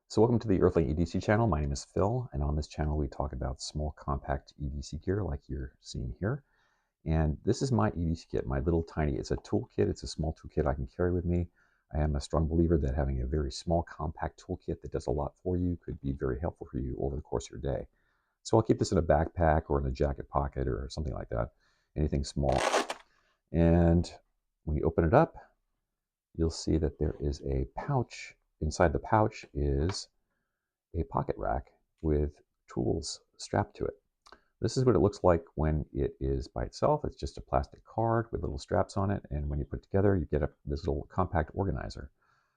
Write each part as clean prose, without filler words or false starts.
So welcome to the Earthling EDC channel. My name is Phil, and on this channel we talk about small compact EDC gear like you're seeing here. And this is my EDC kit, my little tiny, it's a toolkit, it's a small toolkit I can carry with me. I am a strong believer that having a very small compact toolkit that does a lot for you could be very helpful for you over the course of your day. So I'll keep this in a backpack or in a jacket pocket or something like that, anything small. And when you open it up, you'll see that there is a pouch. Inside the pouch is a pocket rack with tools strapped to it. This is what it looks like when it is by itself. It's just a plastic card with little straps on it, and when you put it together, you get this little compact organizer.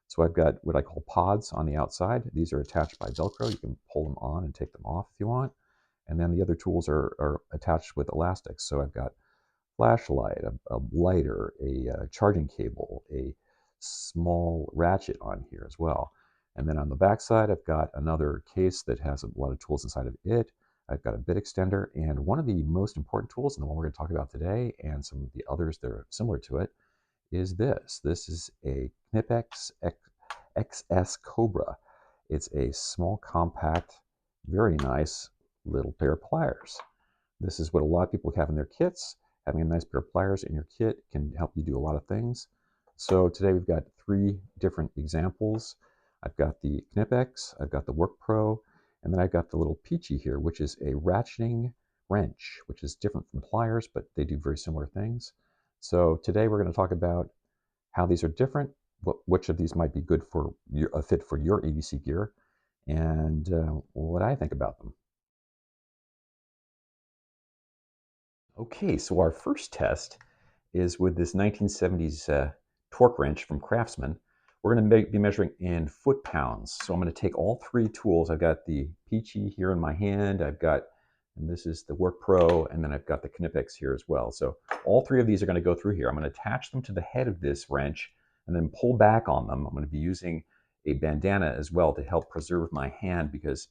So I've got what I call pods on the outside. These are attached by Velcro. You can pull them on and take them off if you want. And then the other tools are attached with elastics. So I've got flashlight, a lighter, a charging cable, a small ratchet on here as well. And then on the back side, I've got another case that has a lot of tools inside of it. I've got a bit extender, and one of the most important tools, and the one we're going to talk about today, and some of the others that are similar to it, is this. This is a KNIPEX XS Cobra. It's a small, compact, very nice little pair of pliers. This is what a lot of people have in their kits. Having a nice pair of pliers in your kit can help you do a lot of things. So today we've got 3 different examples. I've got the KNIPEX, I've got the Workpro, and then I've got the little Pichi here, which is a ratcheting wrench, which is different from pliers, but they do very similar things. So today we're going to talk about how these are different, which of these might be good for a fit for your EDC gear, and what I think about them. Okay, so our first test is with this 1970s torque wrench from Craftsman. We're going to be measuring in foot-pounds. So I'm going to take all 3 tools. I've got the Pichi here in my hand. I've got, and this is the Workpro, and then I've got the KNIPEX here as well. So all 3 of these are going to go through here. I'm going to attach them to the head of this wrench and then pull back on them. I'm going to be using a bandana as well to help preserve my hand because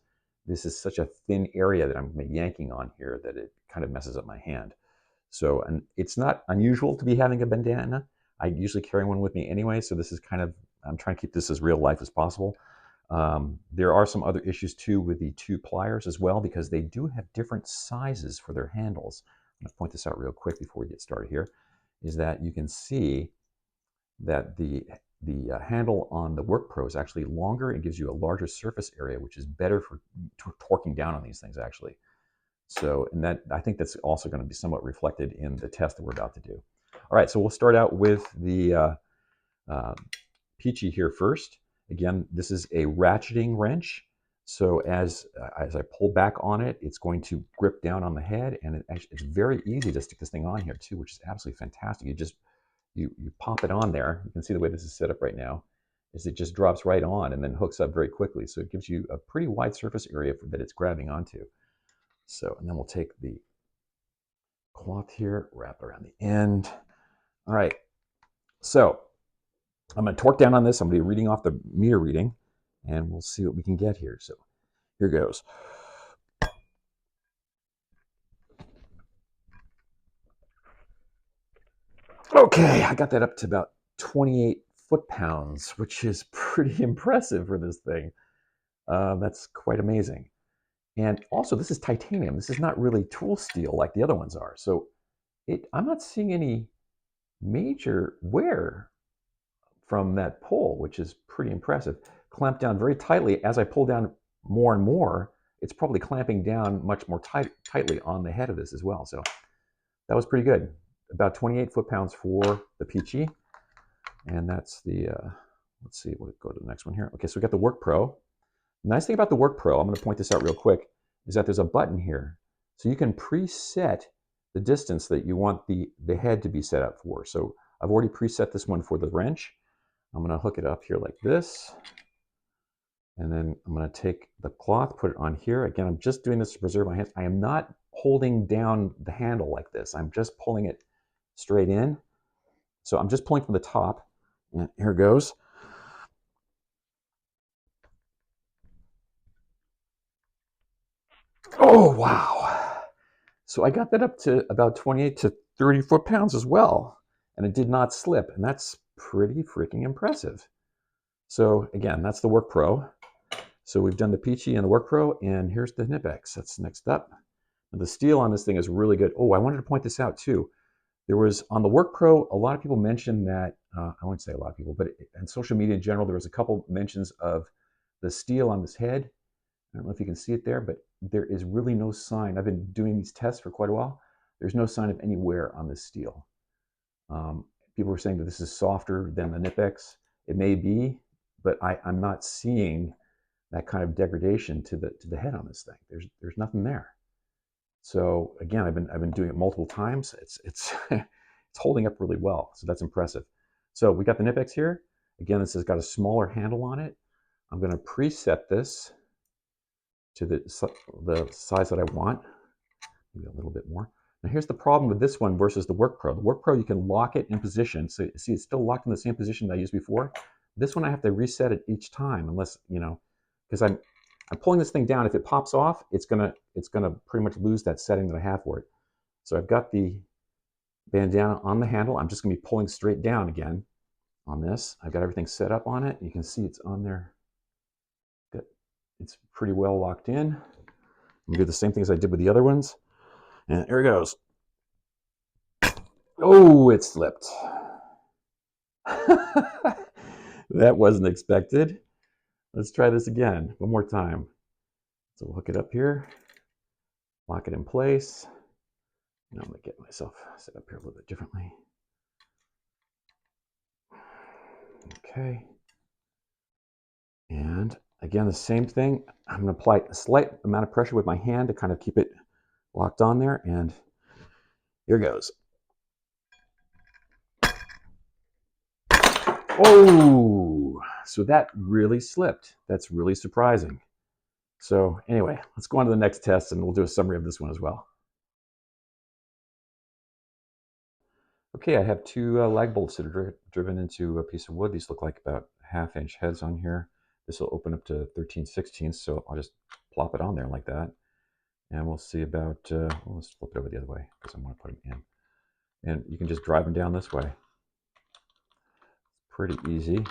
this is such a thin area that I'm yanking on here that it kind of messes up my hand. So, and it's not unusual to be having a bandana. I usually carry one with me anyway, so this is kind of, I'm trying to keep this as real life as possible. There are some other issues too with the 2 pliers as well, because they do have different sizes for their handles. I'm going to point this out real quick before we get started here, is that you can see that the handle on the Workpro is actually longer. It gives you a larger surface area, which is better for torquing down on these things actually. So, and that, I think that's also going to be somewhat reflected in the test that we're about to do. All right, so we'll start out with the Pichi here first. Again, this is a ratcheting wrench. So as I pull back on it, it's going to grip down on the head, and it's very easy to stick this thing on here too, which is absolutely fantastic. You pop it on there. You can see the way this is set up right now, is it just drops right on and then hooks up very quickly. So it gives you a pretty wide surface area that it's grabbing onto. So, and then we'll take the cloth here, wrap around the end. All right, so I'm going to torque down on this. I'm going to be reading off the meter reading, and we'll see what we can get here. So here goes. Okay, I got that up to about 28 foot-pounds, which is pretty impressive for this thing. That's quite amazing. And also, this is titanium. This is not really tool steel like the other ones are. So I'm not seeing any major wear from that pull, which is pretty impressive. Clamped down very tightly. As I pull down more and more, it's probably clamping down much more tightly on the head of this as well. So that was pretty good. About 28 foot-pounds for the Pichi. And that's the, let's see, we'll go to the next one here. Okay, so we got the Workpro. The nice thing about the Workpro, I'm going to point this out real quick, is that there's a button here. So you can preset the distance that you want the head to be set up for. So I've already preset this one for the wrench. I'm going to hook it up here like this. And then I'm going to take the cloth, put it on here. Again, I'm just doing this to preserve my hands. I am not holding down the handle like this. I'm just pulling it straight in. So I'm just pulling from the top. And here it goes. Oh, wow. So I got that up to about 28 to 30 foot-pounds as well. And it did not slip. And that's pretty freaking impressive. So again, that's the Workpro. So we've done the Pichi and the Workpro, and here's the KNIPEX. That's next up. And the steel on this thing is really good. Oh, I wanted to point this out too. There was, on the Workpro, a lot of people mentioned that, I won't say a lot of people, but in social media in general, there was a couple mentions of the steel on this head. I don't know if you can see it there, but there is really no sign. I've been doing these tests for quite a while. There's no sign of any wear on this steel. People were saying that this is softer than the KNIPEX. It may be, but I'm not seeing that kind of degradation to the head on this thing. There's nothing there. So again, I've been doing it multiple times. It's it's holding up really well. So that's impressive. So we got the KNIPEX here. Again, this has got a smaller handle on it. I'm going to preset this to the size that I want. Maybe a little bit more. Now here's the problem with this one versus the Workpro. The Workpro, you can lock it in position. So see, it's still locked in the same position that I used before. This one I have to reset it each time, unless, you know, because I'm pulling this thing down. If it pops off, it's gonna pretty much lose that setting that I have for it. So I've got the bandana on the handle. I'm just gonna be pulling straight down again on this. I've got everything set up on it. You can see it's on there. It's pretty well locked in. I'm gonna do the same thing as I did with the other ones. And here it goes. Oh, it slipped. That wasn't expected. Let's try this again, one more time. So we'll hook it up here, lock it in place. Now I'm gonna get myself set up here a little bit differently. Okay. And again, the same thing. I'm gonna apply a slight amount of pressure with my hand to kind of keep it locked on there, and here goes. Oh, so that really slipped. That's really surprising. So anyway, let's go on to the next test and we'll do a summary of this one as well. Okay, I have two lag bolts that are driven into a piece of wood. These look like about 1/2 inch heads on here. This will open up to 13/16, so I'll just plop it on there like that. And we'll see about, well, let's flip it over the other way because I want to put them in. And you can just drive them down this way. Pretty easy.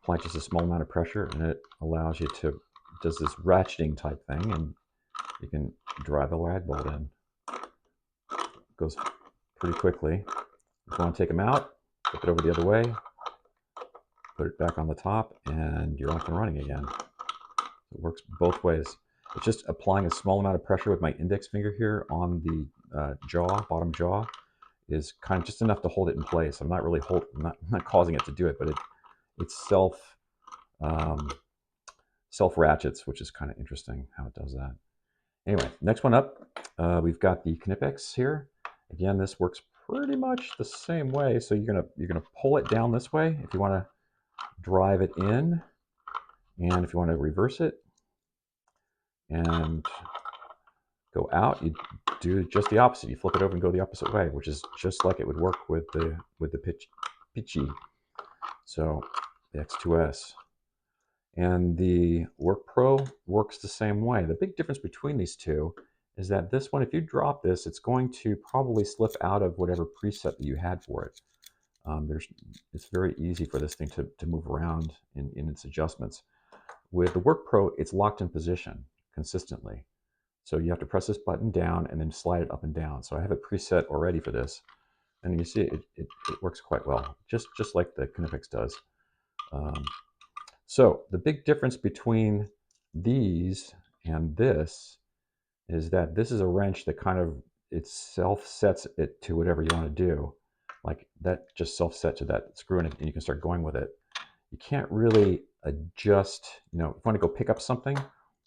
Apply just a small amount of pressure and it allows you to, does this ratcheting type thing, and you can drive the lag bolt in. It goes pretty quickly. If you want to take them out, flip it over the other way, put it back on the top, and you're off and running again. It works both ways. It's just applying a small amount of pressure with my index finger here on the jaw, bottom jaw, is kind of just enough to hold it in place. I'm not really I'm not causing it to do it, but it's self ratchets, which is kind of interesting how it does that. Anyway, next one up, we've got the KNIPEX here. Again, this works pretty much the same way. So you're gonna pull it down this way if you want to drive it in, and if you want to reverse it and go out, you do just the opposite. You flip it over and go the opposite way, which is just like it would work with the Pichi. So the X2S. And the Workpro works the same way. The big difference between these two is that this one, if you drop this, it's going to probably slip out of whatever preset that you had for it. It's very easy for this thing to move around in its adjustments. With the Workpro, it's locked in position consistently. So you have to press this button down and then slide it up and down. So I have it preset already for this. And you see it works quite well, just like the KNIPEX does. So the big difference between these and this is that this is a wrench that kind of, it self-sets it to whatever you want to do. Like that just self-set to that screw in it, and you can start going with it. You can't really adjust, you know, if you want to go pick up something,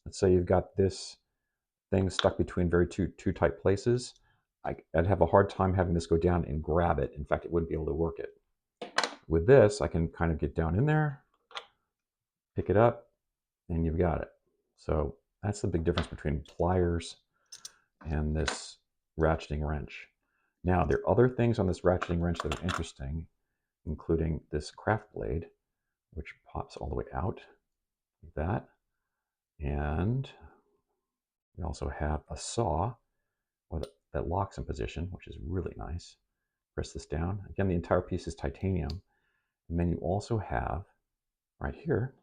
let's say you've got this thing stuck between two tight places, I'd have a hard time having this go down and grab it. In fact, it wouldn't be able to work it. With this, I can kind of get down in there, pick it up, and you've got it. So that's the big difference between pliers and this ratcheting wrench. Now, there are other things on this ratcheting wrench that are interesting, including this craft blade, which pops all the way out like that. And we also have a saw that locks in position, which is really nice. Press this down. Again, the entire piece is titanium. And then you also have right here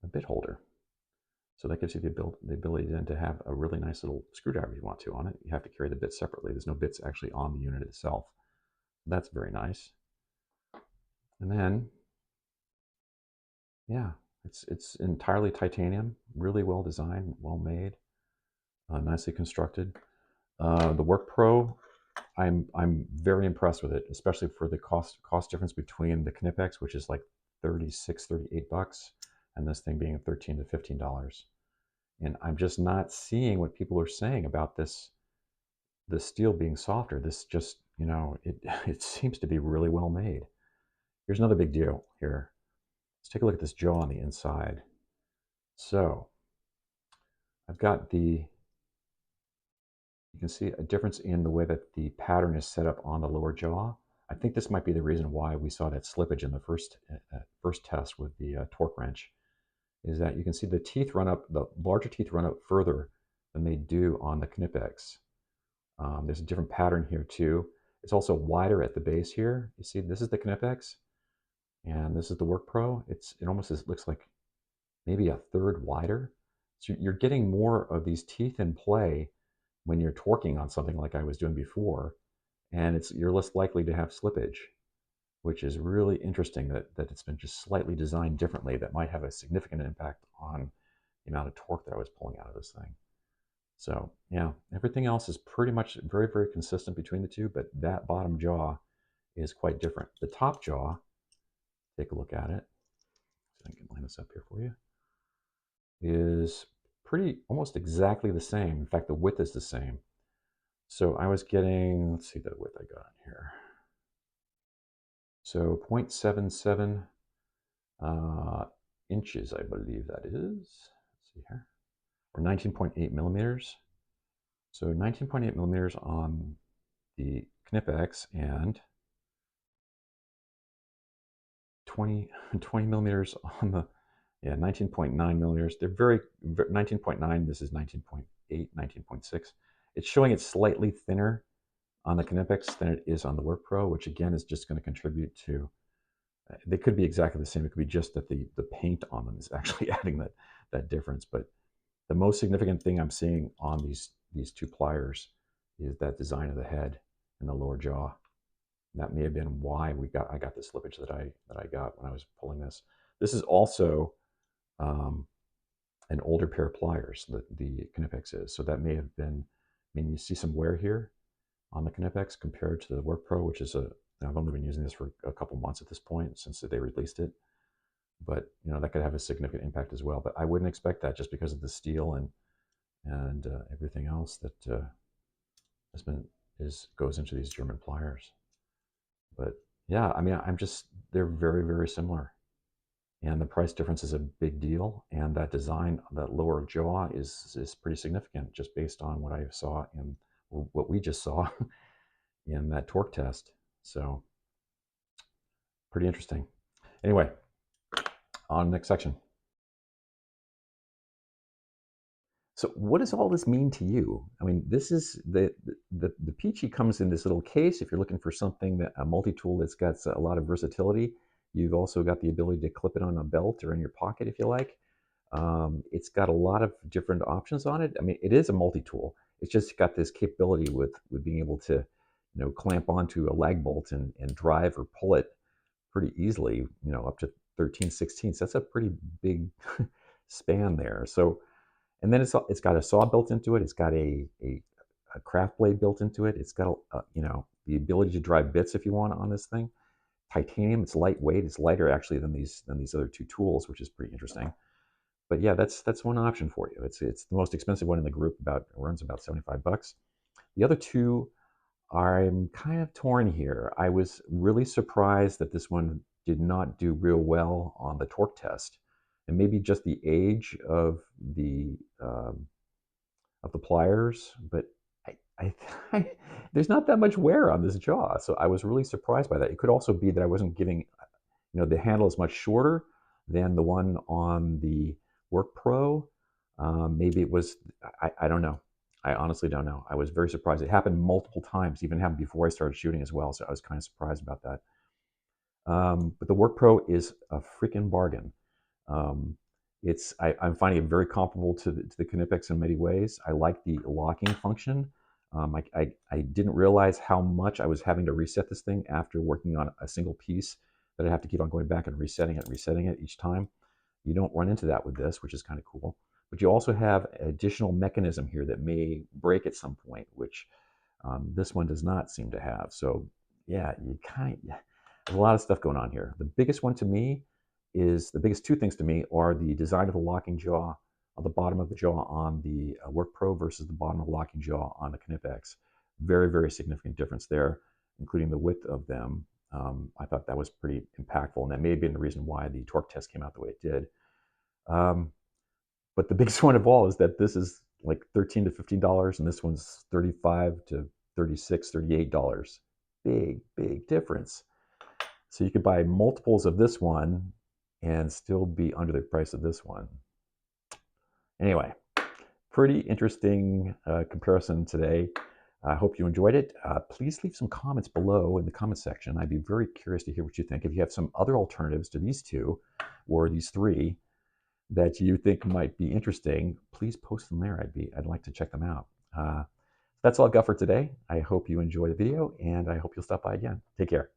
bit holder. So that gives you the ability then to have a really nice little screwdriver you want to on it. You have to carry the bits separately. There's no bits actually on the unit itself. That's very nice. And then, yeah, it's entirely titanium, really well designed, well made, nicely constructed. The Workpro, I'm very impressed with it, especially for the cost difference between the KNIPEX, which is like 36, 38 bucks, and this thing being $13 to $15. And I'm just not seeing what people are saying about this steel being softer. This just, you know, it seems to be really well made. Here's another big deal here. Let's take a look at this jaw on the inside. So I've got you can see a difference in the way that the pattern is set up on the lower jaw. I think this might be the reason why we saw that slippage in the first test with the torque wrench, is that you can see the teeth run up, the larger teeth run up further than they do on the KNIPEX. There's a different pattern here too. It's also wider at the base here. You see, this is the KNIPEX, and this is the Workpro. It almost looks like maybe a third wider. So you're getting more of these teeth in play when you're torquing on something like I was doing before, and you're less likely to have slippage, which is really interesting that it's been just slightly designed differently. That might have a significant impact on the amount of torque that I was pulling out of this thing. So yeah, everything else is pretty much very, very consistent between the two, but that bottom jaw is quite different. The top jaw, take a look at it. So I can line this up here for you. Is almost exactly the same. In fact, the width is the same. So I was getting, let's see the width I got on here. So 0.77 inches, I believe that is. Let's see here. Or 19.8 millimeters. So 19.8 millimeters on the KNIPEX and 20 millimeters on the, yeah, 19.9 millimeters. They're very 19.9. This is 19.8, 19.6. It's showing it's slightly thinner on the KNIPEX than it is on the Workpro, which again is just going to contribute to, they could be exactly the same. It could be just that the paint on them is actually adding that difference. But the most significant thing I'm seeing on these two pliers is that design of the head and the lower jaw. That may have been why I got the slippage that I got when I was pulling this. This is also an older pair of pliers that the KNIPEX is. So that may have been, I mean, you see some wear here on the KNIPEX compared to the Workpro, which is I've only been using this for a couple months at this point since they released it. But you know, that could have a significant impact as well. But I wouldn't expect that just because of the steel and everything else that goes into these German pliers. But yeah, I mean, they're very, very similar. And the price difference is a big deal. And that design, that lower jaw is pretty significant just based on what I saw in what we just saw in that torque test. So pretty interesting. Anyway, on the next section. So what does all this mean to you? I mean, this is the Pichi comes in this little case. If you're looking for something, a multi-tool that's got a lot of versatility, you've also got the ability to clip it on a belt or in your pocket if you like. It's got a lot of different options on it. I mean, it is a multi-tool. It's just got this capability with being able to, you know, clamp onto a lag bolt and drive or pull it pretty easily, you know, up to 13/16. That's a pretty big span there. So, and then it's got a saw built into it. It's got a craft blade built into it. It's got you know, the ability to drive bits if you want on this thing. Titanium. It's lightweight. It's lighter actually than these other two tools, which is pretty interesting. But yeah, that's one option for you. It's the most expensive one in the group. Runs about 75 bucks. The other two, I'm kind of torn here. I was really surprised that this one did not do real well on the torque test, and maybe just the age of the pliers. But there's not that much wear on this jaw, so I was really surprised by that. It could also be that I wasn't giving, you know, the handle is much shorter than the one on the Workpro. Maybe it was, I don't know. I honestly don't know. I was very surprised. It happened multiple times, even happened before I started shooting as well. So I was kind of surprised about that. But the Workpro is a freaking bargain. I'm finding it very comparable to the KNIPEX in many ways. I like the locking function. I didn't realize how much I was having to reset this thing after working on a single piece, that I have to keep on going back and resetting it each time. You don't run into that with this, which is kind of cool. But you also have an additional mechanism here that may break at some point, which this one does not seem to have. So yeah, there's a lot of stuff going on here. The biggest two things to me are the design of the locking jaw, on the bottom of the jaw on the Workpro versus the bottom of the locking jaw on the KNIPEX. Very, very significant difference there, including the width of them. I thought that was pretty impactful, and that may have been the reason why the torque test came out the way it did. But the biggest one of all is that this is like $13 to $15, and this one's $35 to $36, $38. Big, big difference. So you could buy multiples of this one and still be under the price of this one. Anyway, pretty interesting comparison today. I hope you enjoyed it. Please leave some comments below in the comment section. I'd be very curious to hear what you think. If you have some other alternatives to these two or these three that you think might be interesting, please post them there. I'd like to check them out. That's all I've got for today. I hope you enjoyed the video, and I hope you'll stop by again. Take care.